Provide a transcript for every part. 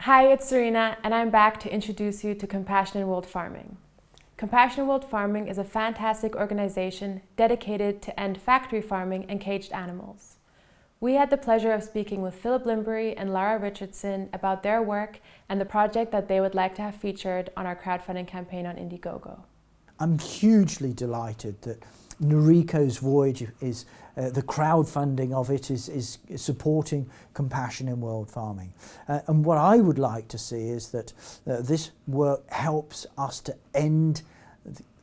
Hi, it's Serena, and I'm back to introduce you to Compassion in World Farming. Compassion in World Farming is a fantastic organization dedicated to end factory farming and caged animals. We had the pleasure of speaking with Philip Lymbery and Lara Richardson about their work and the project that they would like to have featured on our crowdfunding campaign on Indiegogo. I'm hugely delighted that Nariko's Voyage is the crowdfunding of it is supporting compassion in world farming. And what I would like to see is that this work helps us to end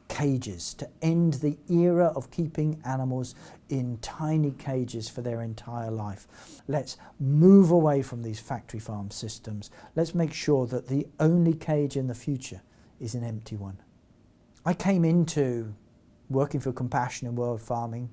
cages, to end the era of keeping animals in tiny cages for their entire life. Let's move away from these factory farm systems. Let's make sure that the only cage in the future is an empty one. I came into working for Compassion in World Farming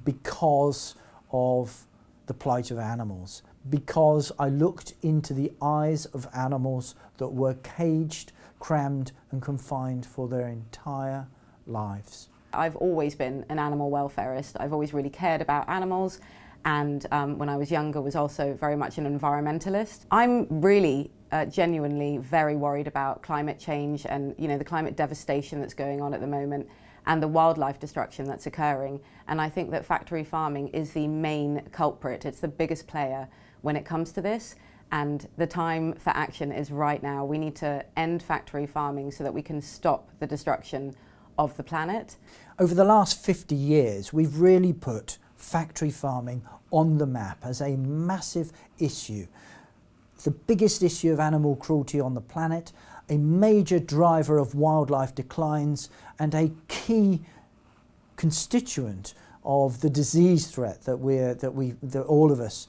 because of the plight of animals, because I looked into the eyes of animals that were caged, crammed and confined for their entire lives. I've always been an animal welfarist. I've always really cared about animals, and when I was younger was also very much an environmentalist. I'm really genuinely very worried about climate change and the climate devastation that's going on at the moment and the wildlife destruction that's occurring. And I think that factory farming is the main culprit. It's the biggest player when it comes to this. And the time for action is right now. We need to end factory farming so that we can stop the destruction of the planet. Over the last 50 years, we've really put factory farming on the map as a massive issue. The biggest issue of animal cruelty on the planet, a major driver of wildlife declines, and a key constituent of the disease threat that all of us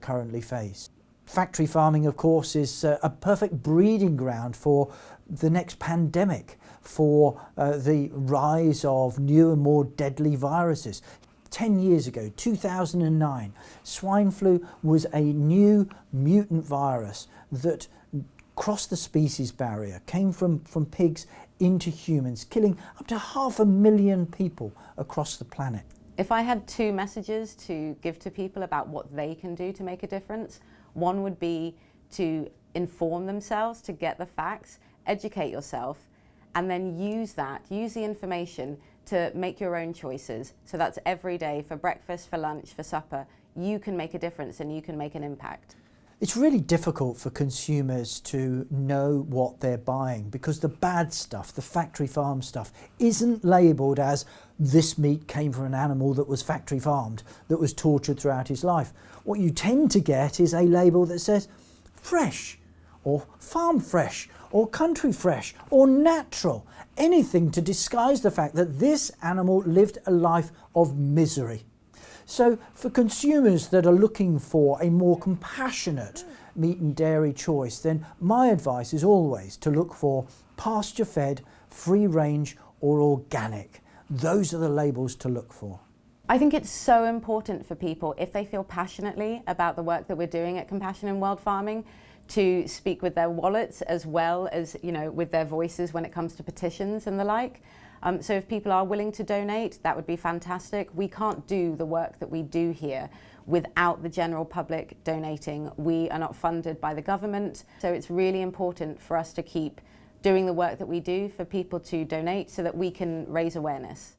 currently face. Factory farming, of course, is a perfect breeding ground for the next pandemic, for the rise of new and more deadly viruses. 10 years ago, 2009, swine flu was a new mutant virus that crossed the species barrier, came from pigs into humans, killing up to 500,000 people across the planet. If I had two messages to give to people about what they can do to make a difference, one would be to inform themselves, to get the facts, educate yourself, and then use the information to make your own choices. So that's every day, for breakfast, for lunch, for supper. You can make a difference and you can make an impact. It's really difficult for consumers to know what they're buying because the bad stuff, the factory farm stuff, isn't labelled as this meat came from an animal that was factory farmed, that was tortured throughout his life. What you tend to get is a label that says fresh, or farm fresh, or country fresh, or natural. Anything to disguise the fact that this animal lived a life of misery. So for consumers that are looking for a more compassionate meat and dairy choice, then my advice is always to look for pasture-fed, free-range or organic. Those are the labels to look for. I think it's so important for people, if they feel passionately about the work that we're doing at Compassion in World Farming, to speak with their wallets as well as with their voices when it comes to petitions and the like. So if people are willing to donate, that would be fantastic. We can't do the work that we do here without the general public donating. We are not funded by the government, so it's really important for us to keep doing the work that we do for people to donate so that we can raise awareness.